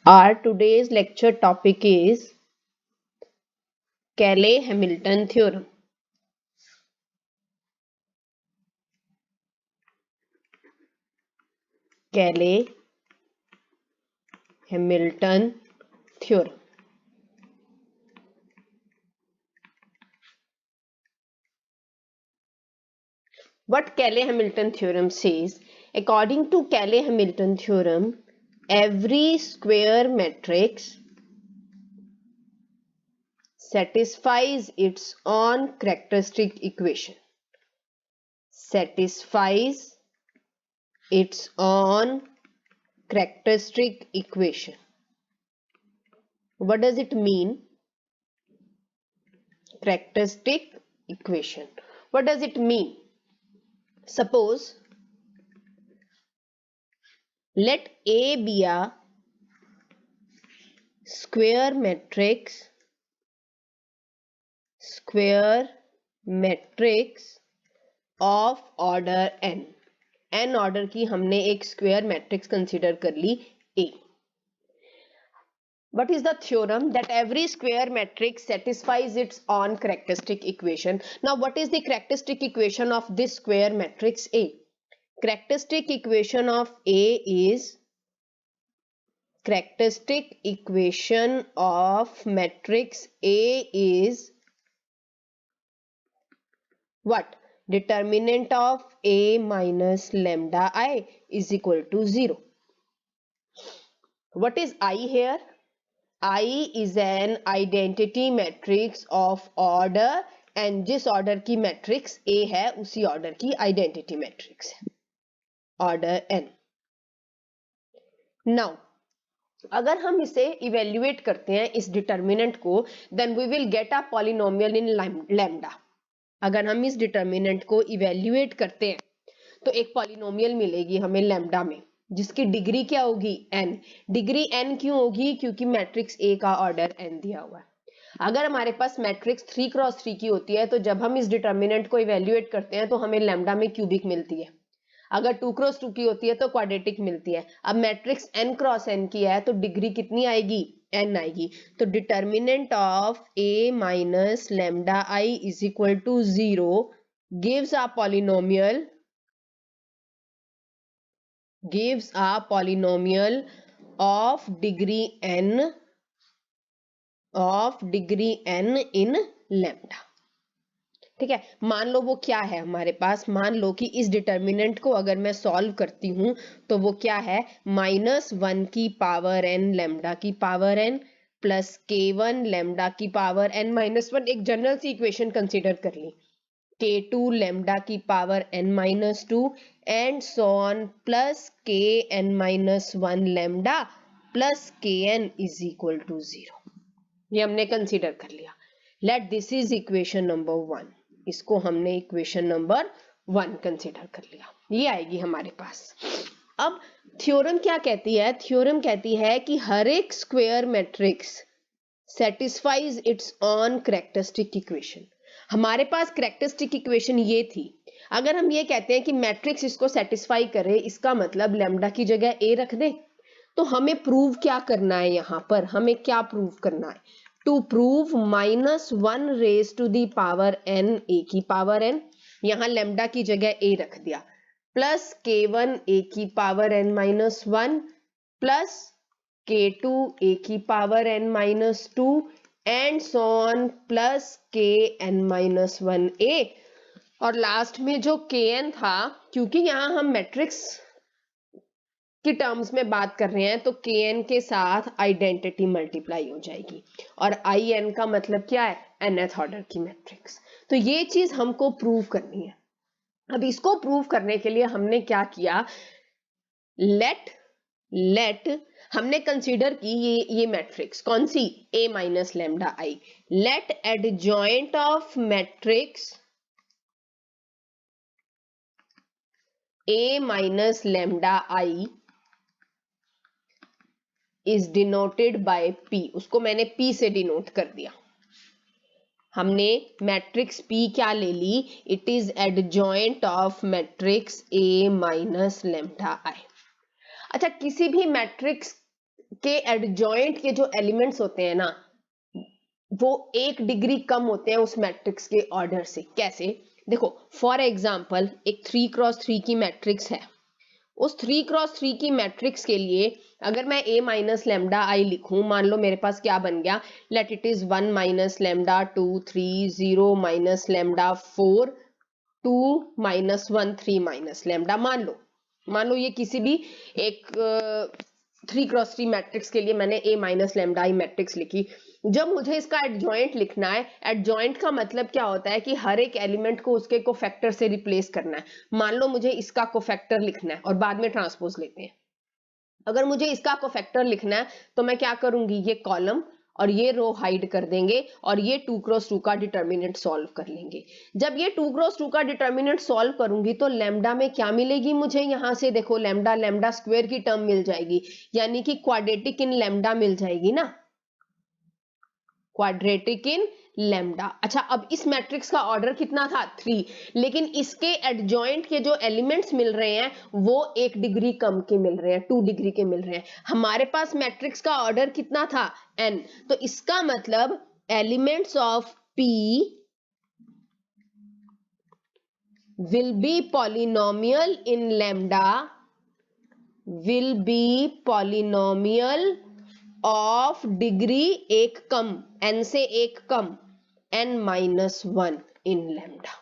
Our today's lecture topic is Cayley-Hamilton theorem. Cayley-Hamilton theorem. What Cayley-Hamilton theorem says, according to Cayley-Hamilton theorem, every square matrix satisfies its own characteristic equation. Satisfies its own characteristic equation. What does it mean? Characteristic equation. What does it mean? Suppose let A be a square matrix of order n order की हमने एक square matrix consider कर ली A. What is the theorem? That every square matrix satisfies its own characteristic equation. Now what is the characteristic equation of this square matrix A? Characteristic equation of A is characteristic equation of matrix A is what? Determinant of A minus lambda I is equal to 0. What is I here? I is an identity matrix of order and जिस order की matrix A है उसी order की identity matrix है order n. Now अगर हम इसे evaluate करते हैं इस डिटर्मिनेंट को, then we will get a polynomial in lambda. अगर हम इस डिटर्मिनेंट को इवेल्युएट करते हैं तो एक पॉलिनोमियल मिलेगी हमें लैम्डा में, जिसकी डिग्री क्या होगी? n. डिग्री n क्यों होगी? क्योंकि मैट्रिक्स A का ऑर्डर n दिया हुआ है. अगर हमारे पास मैट्रिक्स 3x3 की होती है तो जब हम इस डिटर्मिनेंट को इवेल्युएट करते हैं तो हमें लैम्डा में क्यूबिक मिलती है. अगर 2x2 की होती है तो क्वाड्रेटिक मिलती है. अब मैट्रिक्स n×n की है तो डिग्री कितनी आएगी? n आएगी. तो determinant of A minus lambda I is equal to 0 gives a polynomial of degree n in lambda. ठीक है. मान लो वो क्या है हमारे पास, मान लो कि इस डिटर्मिनेंट को अगर मैं सॉल्व करती हूं तो वो क्या है? -1 की पावर n लैम्डा की power n plus k1 lambda की पावर n-1. एक जनरल सी इक्वेशन कंसीडर कर ली, k2 लैम्डा की power n-2 and so on plus kn-1 lambda plus kn is equal to 0. ये हमने कंसीडर कर लिया. Let this is equation number 1. इसको हमने इक्वेशन नंबर 1 कंसीडर कर लिया. ये आएगी हमारे पास. अब थ्योरम क्या कहती है? थ्योरम कहती है कि हर एक square matrix satisfies its own characteristic equation. हमारे पास कैरेक्टरिस्टिक इक्वेशन ये थी. अगर हम ये कहते हैं कि मैट्रिक्स इसको सेटिस्फाई करे, इसका मतलब लैम्डा की जगह ए रख दे. तो हमें प्रूव क्या करना है? यहाँ पर हमें क्या प्रूव करना है? To prove -1 raise to the power n a की पावर n, यहाँ लैम्डा की जगह a रख दिया, प्लस k1 a की power n-1 plus k2 a की power n-2 and so on plus kn-1 a. और लास्ट में जो kn था, क्योंकि यहाँ हम मैट्रिक्स की टर्म्स में बात कर रहे हैं तो kn के साथ आइडेंटिटी मल्टीप्लाई हो जाएगी. और in का मतलब क्या है? nth ऑर्डर की मैट्रिक्स. तो ये चीज हमको प्रूव करनी है. अब इसको प्रूव करने के लिए हमने क्या किया? लेट हमने कंसीडर की ये मैट्रिक्स कौन सी? A minus lambda I. Let adjoint of matrix A minus lambda I is denoted by P. उसको मैंने P से डिनोट कर दिया. हमने मैट्रिक्स P क्या ले ली? It is adjoint of matrix A minus lambda I. अच्छा, किसी भी मैट्रिक्स के एडजॉइंट के जो एलिमेंट्स होते हैं ना, वो 1 डिग्री कम होते हैं उस मैट्रिक्स के ऑर्डर से। कैसे? देखो, फॉर एग्जांपल एक 3x3 की मैट्रिक्स है। उस 3x3 की मैट्रिक्स के लिए अगर मैं a माइनस लेमडा आई लिखूं, मान लो मेरे पास क्या बन गया, let it is 1 minus lambda 2 3 0 minus lambda 4 2 minus 1 3 minus lambda. मान लो ये किसी भी एक 3x3 मैट्रिक्स के लिए मैंने a minus lambda I matrix लिखी। जब मुझे इसका एडजॉइंट लिखना है, एडजॉइंट का मतलब क्या होता है कि हर एक एलिमेंट को उसके कोफैक्टर से रिप्लेस करना है। मान लो मुझे इसका कोफैक्टर लिखना है और बाद में ट्रांसपोज लेते हैं। अगर मुझे इसका कोफैक्टर लिखना है तो मैं क्या करूंगी, ये कॉलम और ये रो हाइड कर देंगे और ये 2x2 का डिटर्मिनेंट सॉल्व कर लेंगे। जब ये 2x2 का डिटर्मिनेंट सॉल्व करूंगी तो लैम्डा में क्या मिलेगी मुझे, यहां से देखो लैम्डा, लैम्डा स्क्वायर की टर्म मिल जाएगी, यानी कि क्वाड्रेटिक इन लैम्डा मिल जाएगी ना, क्वाड्रेटिक इन लैम्डा। अच्छा, अब इस मैट्रिक्स का ऑर्डर कितना था, 3, लेकिन इसके एडजॉइंट के जो एलिमेंट्स मिल रहे हैं वो 1 डिग्री कम के मिल रहे हैं, 2 डिग्री के मिल रहे हैं। हमारे पास मैट्रिक्स का ऑर्डर कितना था, n, तो इसका मतलब elements of p will be polynomial in lambda, will be polynomial of degree एक कम, n से एक कम, n-1 इन लैम्डा।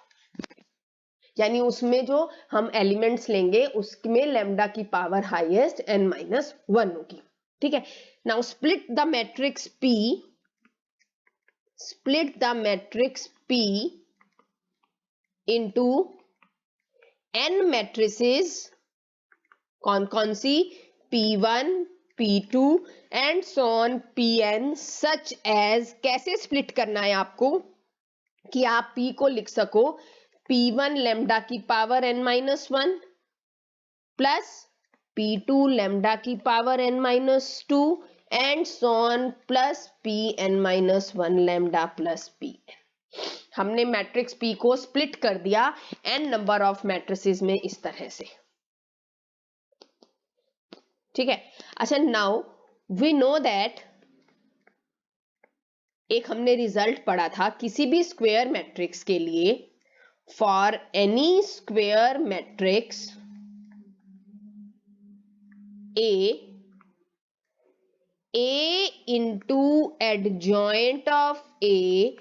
यानी उसमें जो हम एलिमेंट्स लेंगे उसमें लैम्डा की पावर हाईएस्ट n-1 होगी। ठीक है, now split the matrix P, split the matrix P into n matrices, कौन कौन सी, P1 P2 and so on Pn, such as, कैसे स्प्लिट करना है आपको कि आप P को लिख सको P1 लैम्डा की power n-1 plus P2 lambda की power n-2 and so on plus Pn-1 लैम्डा प्लस Pn। हमने मैट्रिक्स P को स्प्लिट कर दिया n नंबर ऑफ मैट्रिसेस में इस तरह से। ठीक है, अच्छा, नाउ वी नो दैट, एक हमने रिजल्ट पढ़ा था किसी भी स्क्वायर मैट्रिक्स के लिए, for N E square matrix A into adjoint of A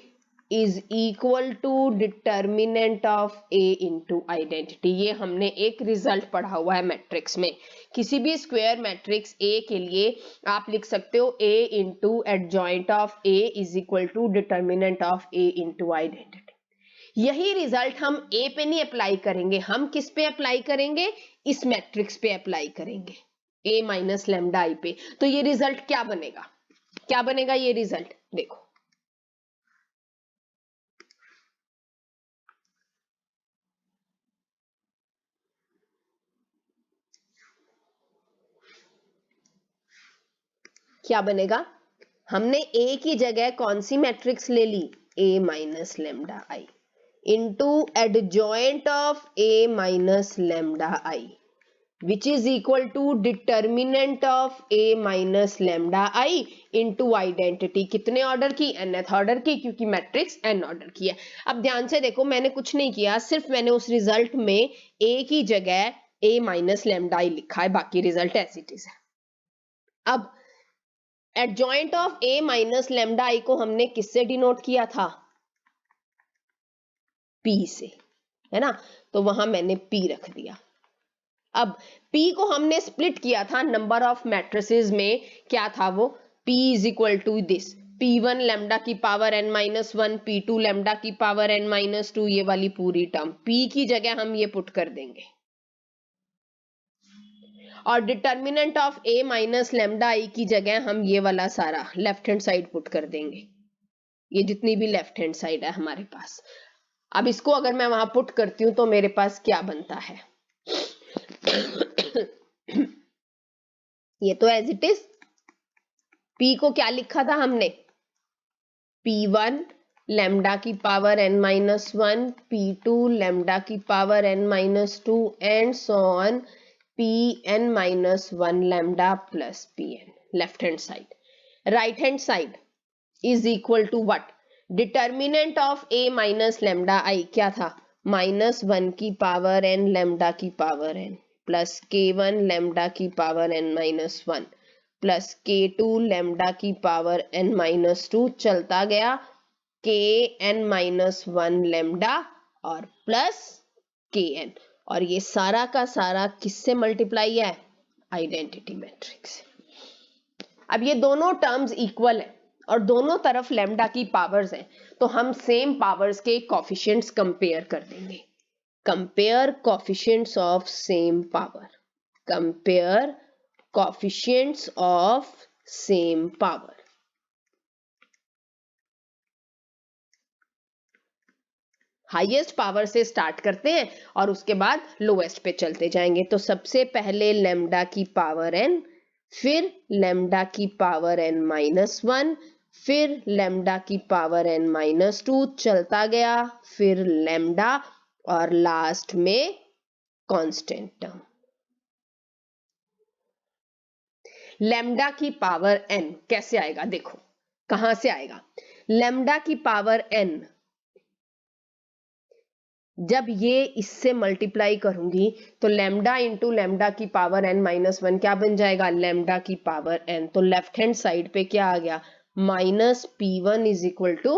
is equal to determinant of A into identity। ये हमने एक रिजल्ट पढ़ा हुआ है मैट्रिक्स में। किसी भी स्क्वायर मैट्रिक्स A के लिए आप लिख सकते हो A into adjoint of A is equal to determinant of A into identity। यही रिजल्ट हम A पे नहीं अप्लाई करेंगे, हम किस पे अप्लाई करेंगे, इस मैट्रिक्स पे अप्लाई करेंगे, A माइनस लैम्डा आई पे। तो ये रिजल्ट क्या बनेगा, क्या बनेगा ये रिजल्ट, देखो क्या बनेगा, हमने A की जगह कौन सी मैट्रिक्स ले ली, A minus lambda I into adjoint of A minus lambda I which is equal to determinant of A minus lambda I into identity। कितने ऑर्डर की, nth ऑर्डर की, क्योंकि मैट्रिक्स n ऑर्डर की है। अब ध्यान से देखो, मैंने कुछ नहीं किया, सिर्फ मैंने उस रिजल्ट में A की जगह A माइनस लैम्डा आई लिखा है, बाकी रिजल्ट एज इट इज है। अब adjoint of A minus lambda I को हमने किससे डिनोट किया था, P से, है ना, तो वहां मैंने P रख दिया। अब P को हमने स्प्लिट किया था नंबर ऑफ मैट्रिसेस में, क्या था वो, P is equal to this, P1 lambda की पावर n-1, P2 लैम्डा की पावर n-2, ये वाली पूरी टर्म P की जगह हम ये पुट कर देंगे और determinant of A minus lambda I की जगह हम ये वाला सारा लेफ्ट हैंड साइड पुट कर देंगे, ये जितनी भी लेफ्ट हैंड साइड है हमारे पास। अब इसको अगर मैं वहां पुट करती हूं तो मेरे पास क्या बनता है ये तो एज इट इज, P को क्या लिखा था हमने, P1 लैम्डा की पावर n-1, P2 लैम्डा की power n-2 and so on pn minus 1 lambda plus pn, left hand side. Right hand side is equal to what? Determinant of a minus lambda I क्या था? -1 की power n lambda की power n plus k1 lambda की power n minus 1 plus k2 lambda की power n minus 2 चलता गया kn minus 1 lambda और plus kn, और ये सारा का सारा किससे मल्टीप्लाई है? Identity matrix. अब ये दोनों टर्म्स इक्वल है और दोनों तरफ लैम्डा की पावर्स हैं, तो हम सेम पावर्स के कोफिशिएंट्स कंपेयर कर देंगे। Compare coefficients of same power, compare coefficients of same power. Highest power से स्टार्ट करते हैं और उसके बाद लोएस्ट पे चलते जाएंगे। तो सबसे पहले लैम्डा की पावर n, फिर लैम्डा की पावर n माइनस 1, फिर लैम्डा की पावर n माइनस 2 चलता गया, फिर लैम्डा और लास्ट में कांस्टेंट टर्म। लैम्डा की पावर n कैसे आएगा? देखो कहां से आएगा। लैम्डा की पावर n जब ये इससे मल्टीप्लाई करूंगी तो लैम्डा इंटू लैम्डा की पावर n माइनस 1 क्या बन जाएगा? लैम्डा की पावर n। तो लेफ्ट हैंड साइड पे क्या आ गया? Minus p1 is equal to,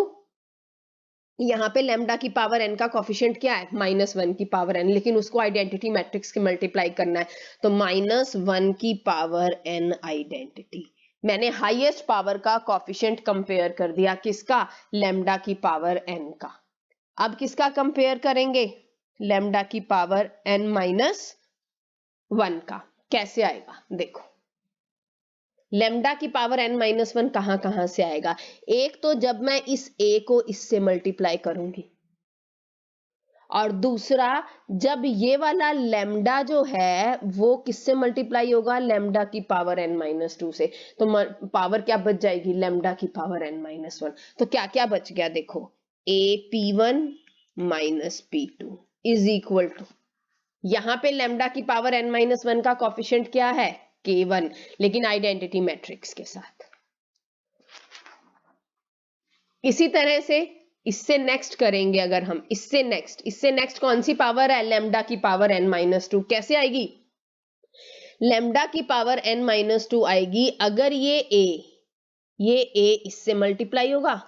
यहाँ पे लैम्डा की पावर n का कोफिशिएंट क्या है? -1 की पावर n, लेकिन उसको आइडेंटिटी मैट्रिक्स के मल्टीप्लाई करना है, तो -1 की पावर n आइडेंटिटी। मैंने हाईएस्ट पावर का कोफिशिएंट कंपेयर कर दिया, किसका? लैम्डा की पावर n का। अब किसका कंपेयर करेंगे? लैम्डा की पावर n माइनस 1 का। कैसे आएगा? देखो लैम्डा की पावर n माइनस 1 कहां कहां से आएगा? एक तो जब मैं इस a को इससे मल्टीप्लाई करूंगी, और दूसरा जब ये वाला लैम्डा जो है वो किससे मल्टीप्लाई होगा? लैम्डा की पावर n माइनस 2 से। तो पावर क्या बच जाएगी? लैम्डा की पावर n माइनस 1। तो क्या क्या बच गया? देखो AP1 minus P2 is equal to, यहां पे लैम्डा की पावर n माइनस 1 का कोफिशिएंट क्या है? K1, लेकिन आइडेंटिटी मैट्रिक्स के साथ। इसी तरह से इससे नेक्स्ट करेंगे, अगर हम इससे नेक्स्ट कौन सी पावर है? लैम्डा की पावर n माइनस 2। कैसे आएगी? लैम्डा की पावर n माइनस 2 आएगी अगर ये a इससे मल्टीप्लाई होगा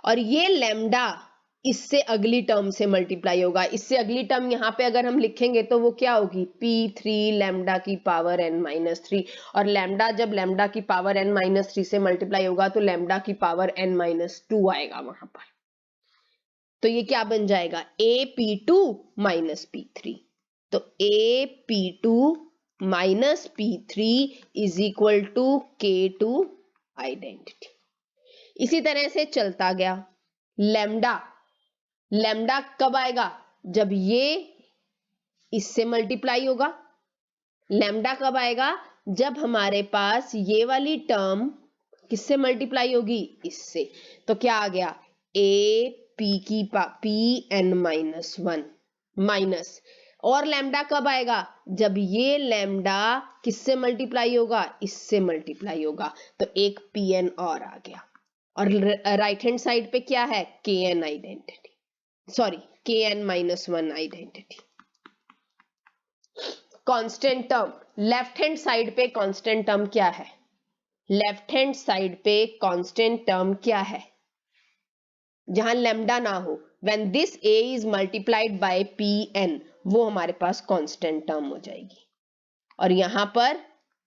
और ये लैम्डा इससे अगली टर्म से मल्टीप्लाई होगा। इससे अगली टर्म यहाँ पे अगर हम लिखेंगे तो वो क्या होगी? P3 लैम्डा की पावर n माइनस 3, और लैम्डा जब लैम्डा की पावर n माइनस 3 से मल्टीप्लाई होगा तो लैम्डा की पावर n माइनस 2 आएगा वहां पर। तो ये क्या बन जाएगा? AP2 minus P3। तो AP2 minus P3 is equal to K2 identity. इसी तरह से चलता गया। लैम्डा कब आएगा? जब ये इससे मल्टीप्लाई होगा। लैम्डा कब आएगा? जब हमारे पास ये वाली टर्म किससे मल्टीप्लाई होगी? इससे। तो क्या आ गया? Pn माइनस 1 माइनस, और लैम्डा कब आएगा? जब ये लैम्डा किससे मल्टीप्लाई होगा? इससे मल्टीप्लाई होगा। तो एक Pn और आ गया, और राइट हैंड साइड पे क्या है? Kn identity, sorry Kn minus 1 identity. Constant term left hand side पे, कांस्टेंट टर्म क्या है? लेफ्ट हैंड साइड पे कांस्टेंट टर्म क्या है? जहां लैम्डा ना हो, when this a is multiplied by Pn, वो हमारे पास कांस्टेंट टर्म हो जाएगी, और यहां पर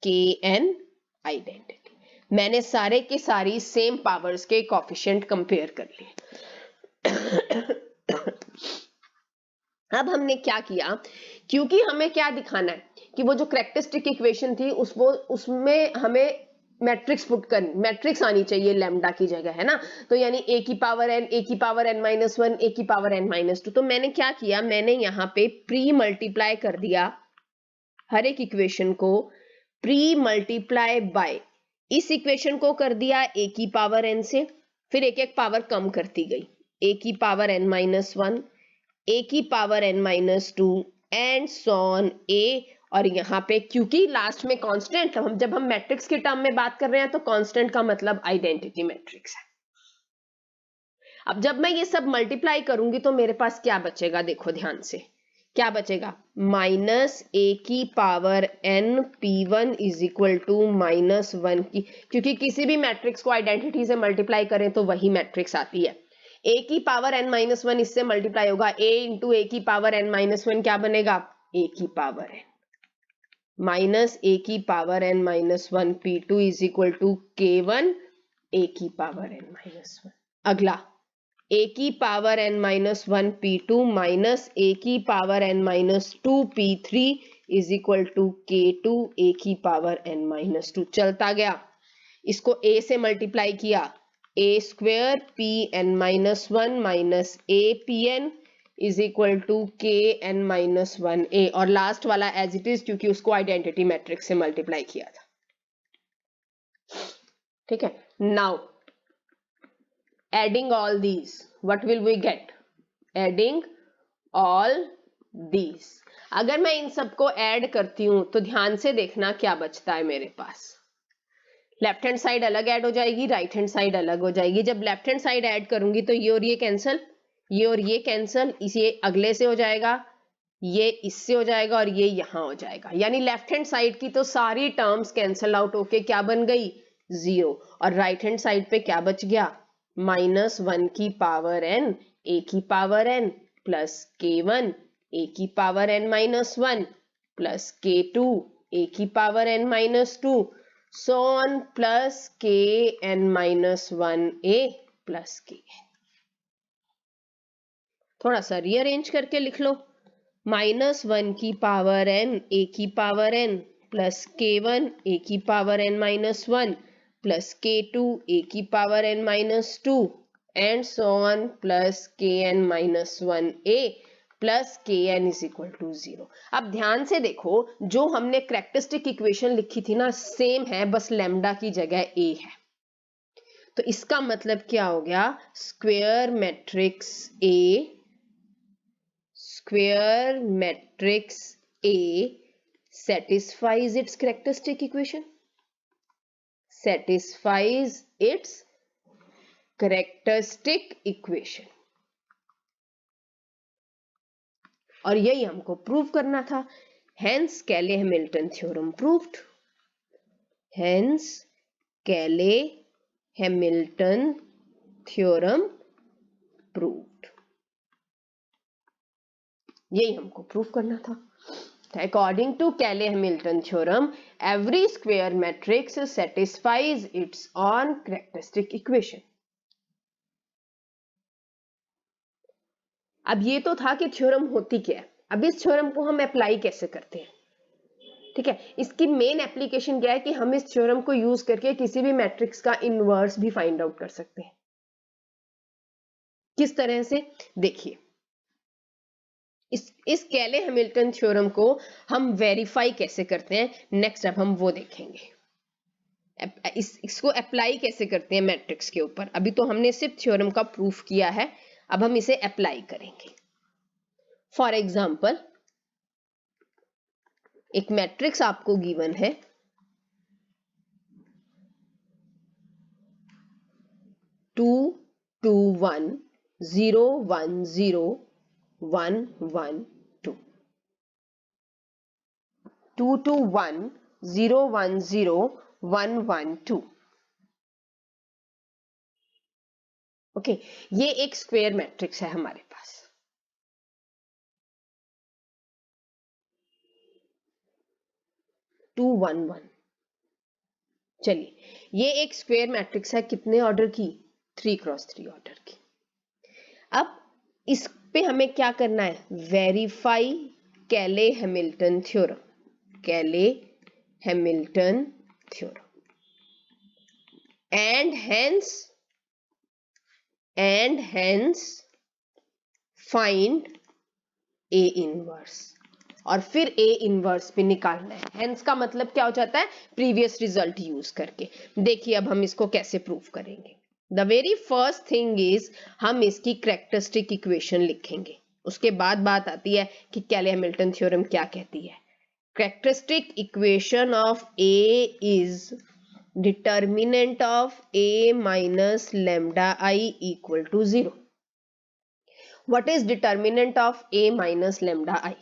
Kn आइडेंटिटी। मैंने सारे के सारी सेम पावर्स के कोफिशिएंट कंपेयर कर लिए। अब हमने क्या किया, क्योंकि हमें क्या दिखाना है कि वो जो कैरेक्टरिस्टिक इक्वेशन थी उसमें हमें मैट्रिक्स पुट करनी, मैट्रिक्स आनी चाहिए लैम्डा की जगह, है ना। तो यानी a की पावर n माइनस 1, a की पावर n माइनस 2। तो मैंने क्या किया, मैंने यहाँ पे प्री मल्टीप्लाई कर दिया हर एक इक्वेशन को, प्री मल्टीप्लाई बाय इस इक्वेशन को कर दिया a की पावर n से, फिर एक एक पावर कम करती गई, a की पावर n माइनस 1, a की power n minus 2 and so on a, और यहाँ पे क्योंकि लास्ट में कांस्टेंट, जब हम मैट्रिक्स के टर्म में बात कर रहे हैं तो कांस्टेंट का मतलब आइडेंटिटी मैट्रिक्स है। अब जब मैं ये सब मल्टीप्लाई करूंगी तो मेरे पास क्या बचेगा, देखो ध्यान से क्या बचेगा, माइनस ए की power n P1 is equal to -1 की, क्योंकि किसी भी मैट्रिक्स को आइडेंटिटी से मल्टीप्लाई करें तो वही मैट्रिक्स आती है। ए की पावर n-1 इससे मल्टीप्लाई होगा, a इंटू ए की पावर n-1 क्या बनेगा, ए की पावर n माइनस ए की power n-1 P2 is equal to K1 A की पावर n-1। अगला a की power n-1 P2 minus a की power n-2 P3 is equal to K2 a की पावर n-2। चलता गया, इसको a से मल्टीप्लाई किया, a square Pn-1 minus a Pn is equal to Kn-1a, और लास्ट वाला एज इट इज क्योंकि उसको आइडेंटिटी मैट्रिक्स से मल्टीप्लाई किया था। ठीक है, now adding all these, what will we get? Adding all these, अगर मैं इन सबको ऐड करती हूं तो ध्यान से देखना क्या बचता है मेरे पास। लेफ्ट हैंड साइड अलग ऐड हो जाएगी, राइट हैंड साइड अलग हो जाएगी। जब लेफ्ट हैंड साइड ऐड करूंगी तो ये और ये कैंसल, ये और ये कैंसल, इसे अगले से हो जाएगा, ये इससे हो जाएगा और ये यहां हो जाएगा। यानी लेफ्ट हैंड साइड की तो सारी टर्म्स कैंसल आउट होके क्या बन गई, 0। और राइट हैंड साइड पे क्या बच गया, -1 की पावर n a की power n plus K1 a की power n-1 plus K2 a की power n-2 so on plus Kn-1a plus Kn। थोड़ा सा रीअरेंज करके लिख लो, -1 की पावर n a की power n plus K1 a की power n-1 plus K2 a की power n-2 and so on plus Kn-1a plus Kn is equal to 0। अब ध्यान से देखो, जो हमने कैरेक्टरिस्टिक इक्वेशन लिखी थी ना, सेम है, बस लैम्डा की जगह a है। तो इसका मतलब क्या हो गया, square matrix A satisfies its characteristic equation, satisfies its characteristic equation। और यही हमको प्रूव करना था, hence Cayley Hamilton theorem proved, hence Cayley Hamilton theorem proved. यही हमको प्रूव करना था। According to Cayley-Hamilton theorem, every square matrix satisfies its own characteristic equation। अब ये तो था कि थ्योरम होती क्या है। अब इस थ्योरम को हम अप्लाई कैसे करते हैं, ठीक है। इसकी मेन एप्लीकेशन क्या है कि हम इस थ्योरम को यूज करके किसी भी मैट्रिक्स का इनवर्स भी फाइंड आउट कर सकते हैं। किस तरह से, देखिए, इस कैले-हैमिल्टन थ्योरम को हम वेरीफाई कैसे करते हैं, नेक्स्ट अब हम वो देखेंगे। इसको अप्लाई कैसे करते हैं मैट्रिक्स के ऊपर। अभी तो हमने सिर्फ थ्योरम का प्रूफ किया है, अब हम इसे अप्लाई करेंगे। फॉर एग्जाम्पल, एक मैट्रिक्स आपको गिवन है, 2 2 1 0 1 0 1 1 2, 2 2 1 0 1 0 1 1 2। ओके, ये एक स्क्वायर मैट्रिक्स है हमारे पास। टू वन वन, चलिए, ये एक स्क्वायर मैट्रिक्स है, कितने ऑर्डर की, 3x3 ऑर्डर की। अब इस पे हमें क्या करना है, verify Cayley Hamilton theorem, Cayley Hamilton theorem, and hence find A inverse, और फिर ए इनवर्स भी निकालना है। हेंस का मतलब क्या हो जाता है, प्रीवियस रिजल्ट यूज करके। देखिए अब हम इसको कैसे प्रूव करेंगे। The very first thing is, हम इसकी कैरेक्टरिस्टिक इक्वेशन लिखेंगे, उसके बाद बात आती है कि कैले-हैमिल्टन थ्योरम क्या कहती है। characteristic equation of A is determinant of A minus lambda I equal to 0. What is determinant of A minus lambda I?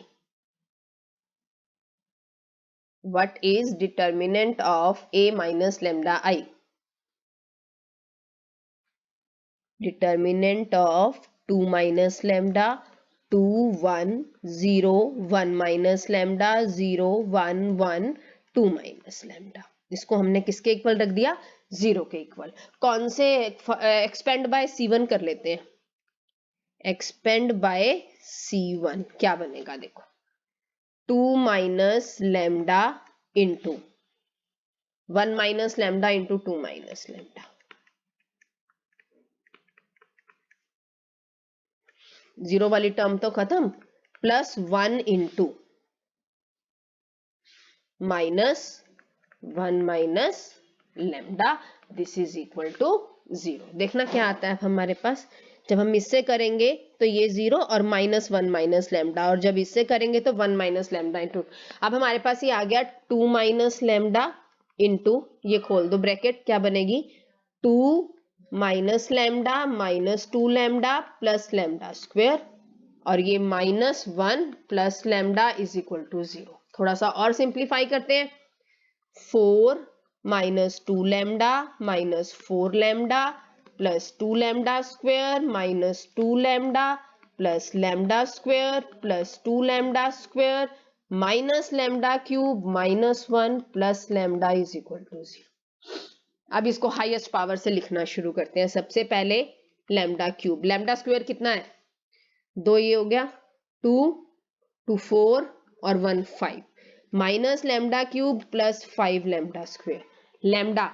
What is determinant of A minus lambda I? Determinant of 2 minus lambda, 2, 1, 0, 1 minus lambda, 0, 1, 1, 2 minus lambda. इसको हमने किसके equal रख दिया? 0 के equal. कौन से expand bye C1 कर लेते हैं. एक्सपेंड बाय C1 क्या बनेगा देखो. 2 minus lambda into 1 minus lambda into 2 minus lambda. 0 वाली टर्म तो खत्म. Plus 1 into minus 1 minus lambda. This is equal to 0. देखना क्या आता है हमारे पास. जब हम इससे करेंगे तो ये 0 और माइनस 1 माइनस लैम्डा, और जब इससे करेंगे तो 1 माइनस लैम्डा इंटू. अब हमारे पास ये आ गया 2 माइनस लैम्डा इंटू, ये खोल दो ब्रैकेट, क्या बनेगी 2 minus lambda minus 2 lambda plus lambda square, और ये minus 1 plus lambda is equal to 0. थोड़ा सा और सिंप्लीफाई करते हैं. 4 minus 2 lambda minus 4 lambda plus 2 lambda square minus 2 lambda plus lambda square plus 2 lambda square minus lambda cube minus 1 plus lambda is equal to 0. अब इसको highest power से लिखना शुरू करते हैं. सबसे पहले लैम्डा क्यूब. लैम्डा स्क्वायर कितना है? 2, ये हो गया 2, 2 4 और 1 5 minus lambda cube plus 5 lambda square. Lambda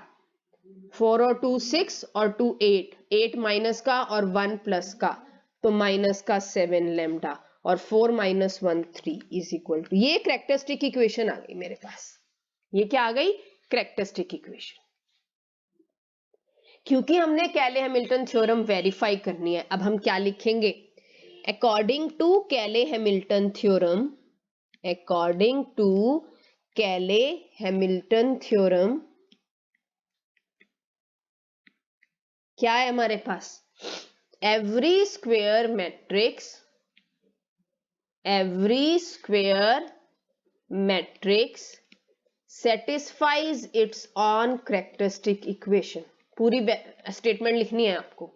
4 और 2 6 और 2 8, 8 माइनस का और 1 प्लस का, तो माइनस का 7 लैम्डा और 4 माइनस 1 3 इज इक्वल टू. ये कैरेक्टरिस्टिक इक्वेशन आ गई मेरे पास. ये क्या आ गई? Characteristic equation. क्योंकि हमने कैले हैमिल्टन थ्योरम वेरीफाई करनी है, अब हम क्या लिखेंगे? According to Cayley Hamilton theorem, according to Cayley Hamilton theorem क्या है हमारे पास? Every square matrix, every square matrix satisfies its own characteristic equation. पूरी स्टेटमेंट लिखनी है आपको.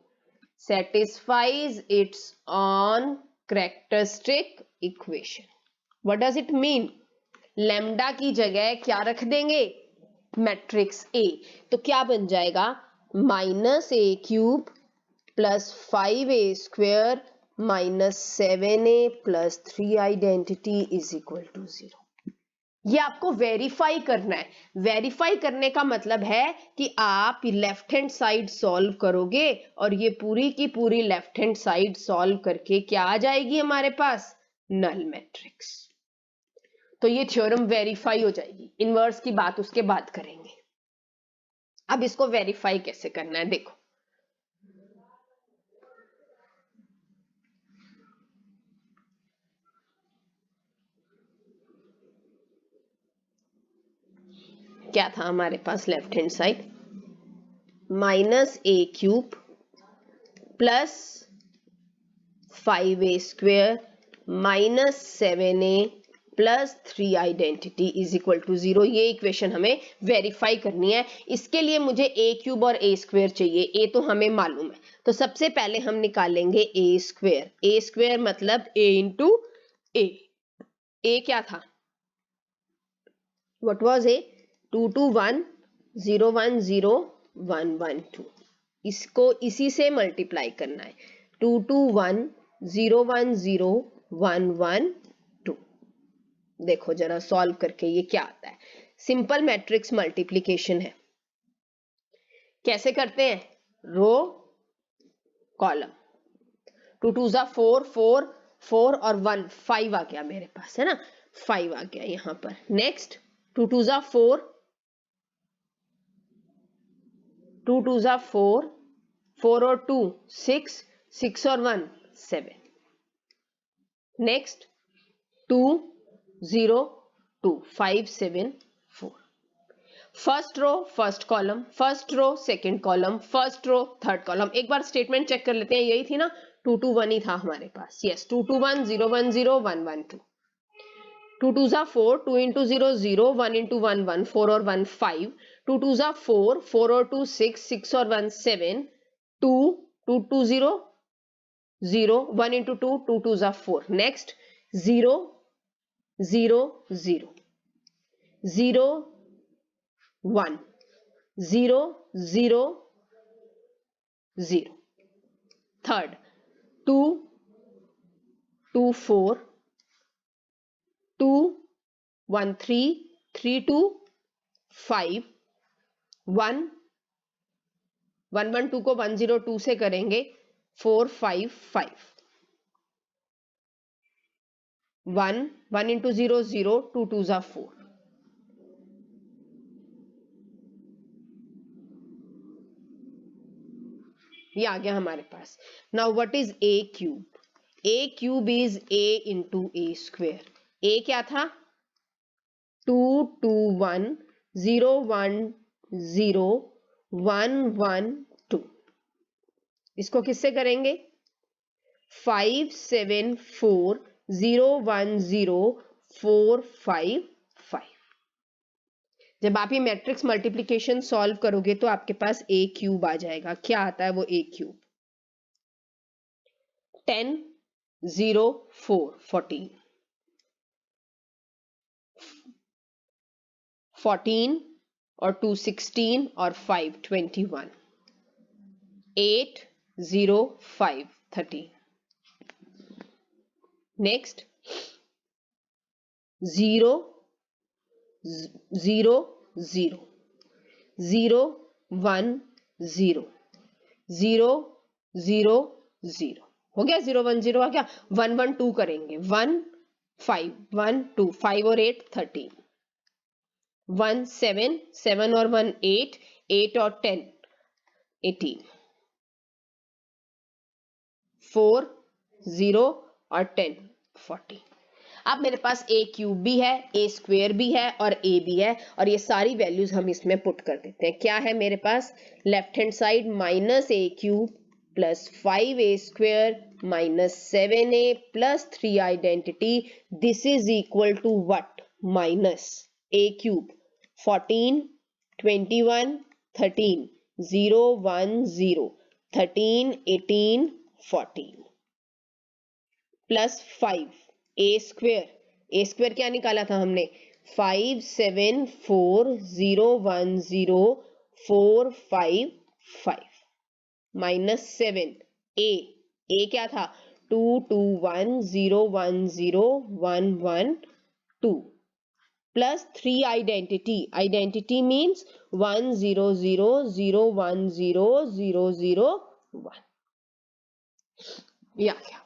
Satisfies its own characteristic equation. What does it mean? Lambda की जगह क्या रख देंगे? Matrix A. तो क्या बन जाएगा? Minus A cube plus 5a square minus 7a plus 3 identity is equal to 0. ये आपको वेरीफाई करना है. वेरीफाई करने का मतलब है कि आप लेफ्ट हैंड साइड सॉल्व करोगे और ये पूरी की पूरी लेफ्ट हैंड साइड सॉल्व करके क्या आ जाएगी हमारे पास? Null matrix. तो ये थ्योरम वेरीफाई हो जाएगी. इनवर्स की बात उसके बाद करेंगे. अब इसको वेरीफाई कैसे करना है देखो. क्या था हमारे पास left hand side? Minus A cube plus 5a square minus 7a plus 3 identity is equal to 0. ये इक्वेशन हमें वेरीफाई करनी है. इसके लिए मुझे a क्यूब और a स्क्वायर चाहिए. a तो हमें मालूम है, तो सबसे पहले हम निकालेंगे a स्क्वायर. a स्क्वायर मतलब a इंटू a. a क्या था? What was a? 2 2 1 0 1 0 1 1 2. इसको इसी से मल्टीप्लाई करना है. 2 2 1 0 1 0 1 1 2. देखो जरा सॉल्व करके ये क्या आता है. सिंपल मैट्रिक्स मल्टीप्लिकेशन है. कैसे करते हैं? Row column. 2 2 जा 4 4 4 और 1 5 आ गया मेरे पास, है ना. 5 आ गया यहां पर. नेक्स्ट 2 2 जा 4, 2 2 जा 4, 4 और 2 6, 6 और 1 7. Next 2 0 2 5 7 4. First row first column, first row second column, first row third column. एक बार स्टेटमेंट चेक कर लेते हैं. यही थी ना, 2 2 1 ही था हमारे पास. यस, 2 2 1 0 1 0 1 1 2. 2 2 जा 4, 2 into 0 0, 1 into 1 1, 4 और 1 5. 2 2 जा 4, 4 और 2 6, 6 और 1 7. 2 2 2 0 0, 1 into 2, 2 2 जा 4. Next 0 0 0 0 1 0 0 0. Third 2 2 4 2 1 3 3 2 5 1 1 1 2 को 1 0 2 से करेंगे. 4 5 5 1 1 into 0 0, 2 2 जा 4. ये आ गया हमारे पास. Now what is a cube? a cube is a into a square. a क्या था? 2 2 1 0 1 0 1 1 2. इसको किससे करेंगे? 5 7 4 0 1 0 4 5 5. जब आप ये मैट्रिक्स मल्टीप्लिकेशन सॉल्व करोगे तो आपके पास a क्यूब आ जाएगा. क्या आता है वो a क्यूब? 10 0 4 14 14 और 2 16 और 5 21 8 0 5 13. नेक्स्ट 0 0 0 0 1 0 0 0 0. हो गया. 0 1 0 आ गया. 1 1 2 करेंगे. 1 5 1 2 5 और 8 13. 1 7 7 और 1 8 8 और 10 18. 4 0 और 10 40. अब मेरे पास a क्यूब भी है, a स्क्वेयर भी है और a भी है, और ये सारी वैल्यूज हम इसमें पुट कर देते हैं. क्या है मेरे पास? Left hand side minus a cube plus 5a square minus 7a plus 3 identity. This is equal to what? Minus a cube 14 21 13 0 1 0 13 18 14 plus 5 a square क्या निकाला था हमने? 5 7 4 0 1 0 4 5 5 माइनस 7 a क्या था? 2 2 1 0 1 0 1 1 2 प्लस 3 आइडेंटिटी मीन्स 1 0 0 0 1 0 0 0 1. या क्या?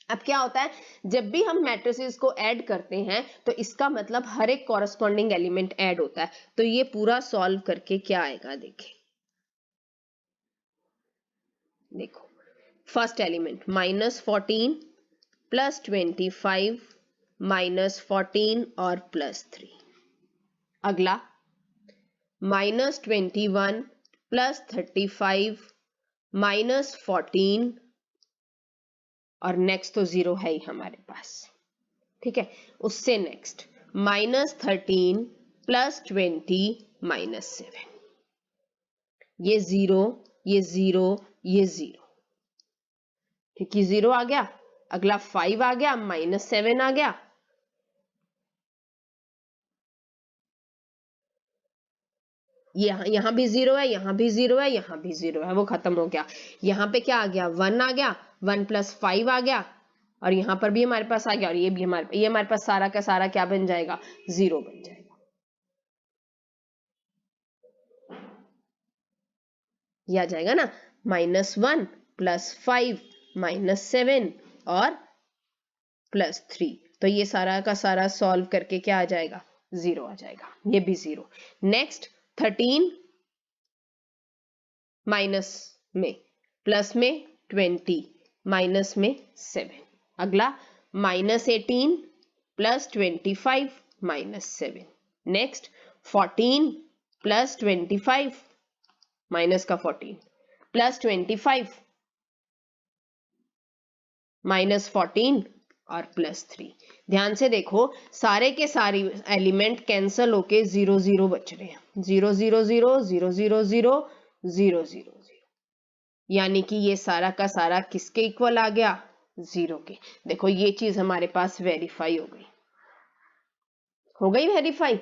अब क्या होता है, जब भी हम मैट्रिसेस को ऐड करते हैं तो इसका मतलब हर एक कॉरस्पॉन्डिंग एलिमेंट ऐड होता है. तो ये पूरा सॉल्व करके क्या आएगा देखो. First element minus 14 plus 25 minus 14 और प्लस 3. अगला माइनस 21 प्लस 35 माइनस 14 और नेक्स्ट तो 0 है ही हमारे पास. ठीक है. उससे नेक्स्ट माइनस 13 प्लस 20 माइनस 7. ये 0 ये 0 ये 0, क्योंकि 0 आ गया. अगला 5 आ गया, माइनस 7 आ गया. यहां भी 0 है, यहां भी 0 है, यहां भी 0 है, वो खत्म हो गया. यहां पे क्या आ गया? 1 आ गया. 1 प्लस 5 आ गया, और यहां पर भी हमारे पास आ गया, और ये भी हमारे पास सारा का सारा क्या बन जाएगा? 0 बन जाएगा. ये आ जाएगा ना, -1 प्लस 5 -7 और प्लस 3. तो ये सारा का सारा सॉल्व करके क्या आ जाएगा? 0 आ जाएगा. ये भी 0. नेक्स्ट 13 माइनस में, प्लस में 20, माइनस में 7. अगला -18 प्लस 25 -7। नेक्स्ट 14 प्लस 25, माइनस का 14 प्लस 25 -14 और +3। ध्यान से देखो, सारे के सारे एलिमेंट कैंसल होके 0 0 बच रहे हैं। 0 0 0 0 0 0 0 0 0, यानी कि ये सारा का सारा किसके इक्वल आ गया? 0 के। देखो ये चीज हमारे पास वेरीफाई हो गई वेरीफाई।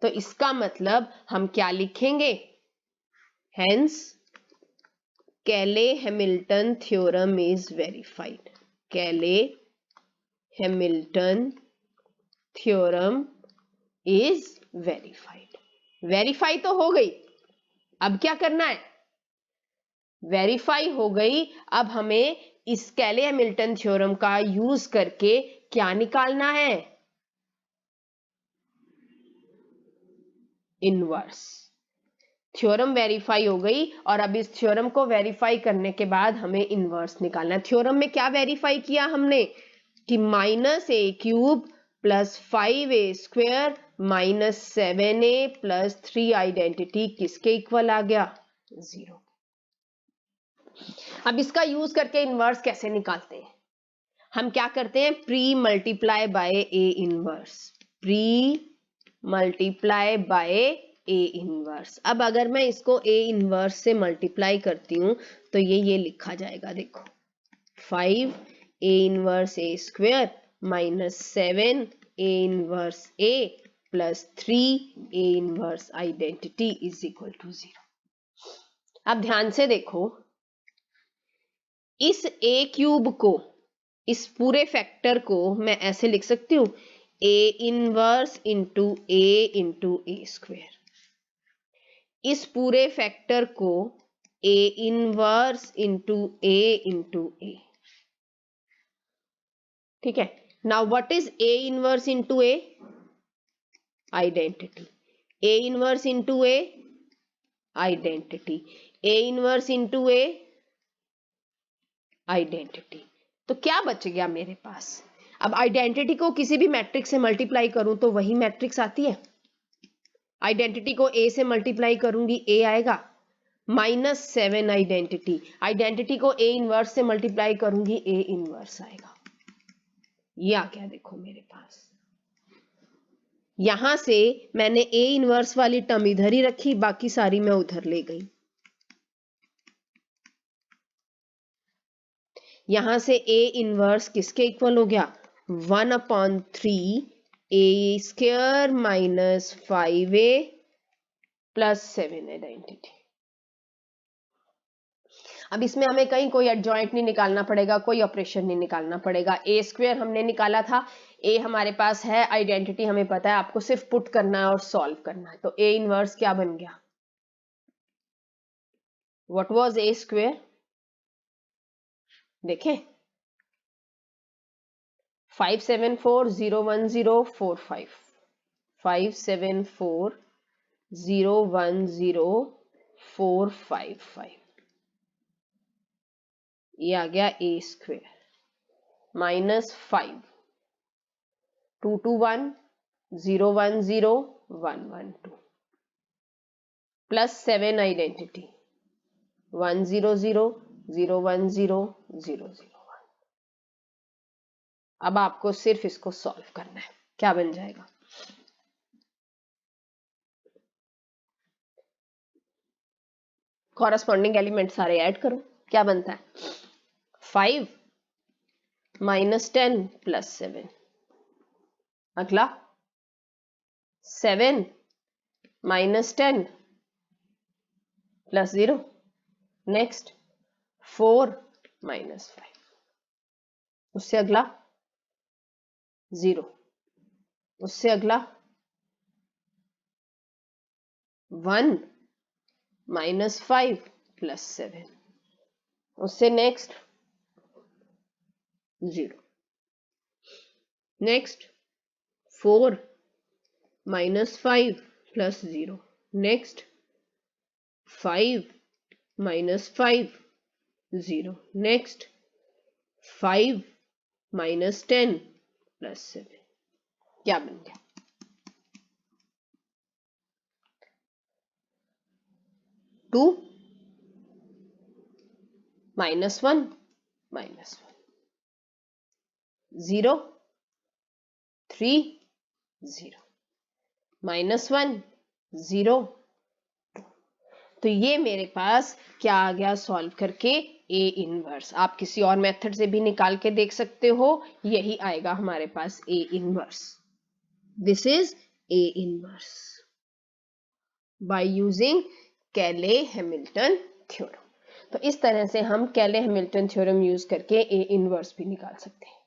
तो इसका मतलब हम क्या लिखेंगे? Hence Cayley Hamilton theorem is verified. Cayley Hamilton theorem is verified. Verify तो हो गई, अब क्या करना है? वेरीफाई हो गई, अब हमें इस कैले-हैमिल्टन थ्योरम का यूज करके क्या निकालना है? इनवर्स। थ्योरम वेरीफाई हो गई और अब इस थ्योरम को वेरीफाई करने के बाद हमें इनवर्स निकालना है। थ्योरम में क्या वेरीफाई किया हमने कि -a³ plus 5a² -7a plus 3 identity किसके इक्वल आ गया? 0। अब इसका यूज करके इनवर्स कैसे निकालते हैं? हम क्या करते हैं? Pre multiply by A inverse. Pre multiply by A inverse. अब अगर मैं इसको ए इनवर्स से मल्टीप्लाई करती हूं तो ये लिखा जाएगा, देखो 5 A inverse a² -7 A inverse a plus 3 A inverse identity is equal to 0। अब ध्यान से देखो, इस a³ को, इस पूरे फैक्टर को मैं ऐसे लिख सकती हूं, a इनवर्स इंटू a² इस पूरे फैक्टर को a इनवर्स इंटू a। ठीक है। Now what is a inverse into a? Identity. a inverse into a identity. a inverse into a identity. तो क्या बच गया मेरे पास? अब आइडेंटिटी को किसी भी मैट्रिक्स से मल्टीप्लाई करूं तो वही मैट्रिक्स आती है। आइडेंटिटी को a से मल्टीप्लाई करूंगी a आएगा, -7 आइडेंटिटी। आइडेंटिटी को a इनवर्स से मल्टीप्लाई करूंगी a इनवर्स आएगा। ये आ गया देखो मेरे पास। यहां से मैंने a इनवर्स वाली टर्म इधर ही रखी, बाकी सारी मैं उधर ले गई। यहां से a इनवर्स किसके इक्वल हो गया? 1/3 a² -5a प्लस 7 आइडेंटिटी। अब इसमें हमें कहीं कोई एडजॉइंट नहीं निकालना पड़ेगा, कोई ऑपरेशन नहीं निकालना पड़ेगा। a² हमने निकाला था, a हमारे पास है, आइडेंटिटी हमें पता है, आपको सिर्फ पुट करना है और सॉल्व करना है। तो a इनवर्स क्या बन गया? What was a²? देखें, 574010455 574010455 ये आ गया a² -5 221 010 112 प्लस 7 आइडेंटिटी 100 010 001। अब आपको सिर्फ इसको सॉल्व करना है। क्या बन जाएगा? कॉरस्पॉन्डिंग एलिमेंट सारे ऐड करो, क्या बनता है? 5 -10 प्लस 7। अगला 7 -10 प्लस 0। नेक्स्ट 4 -5। उससे अगला 0। उससे अगला 1 -5 प्लस 7। उससे next 0। Next 4 -5 plus 0। Next 5 -5 0। Next 5 -10 plus 7। क्या बन गया? 2 -1 -1 0 3 0 -1 0। तो ये मेरे पास क्या आ गया सॉल्व करके ए इनवर्स। आप किसी और मेथड से भी निकाल के देख सकते हो, यही आएगा हमारे पास A inverse. This is A inverse by using Cayley Hamilton theorem. तो इस तरह से हम केले-हैमिल्टन थ्योरम यूज करके ए इनवर्स भी निकाल सकते हैं।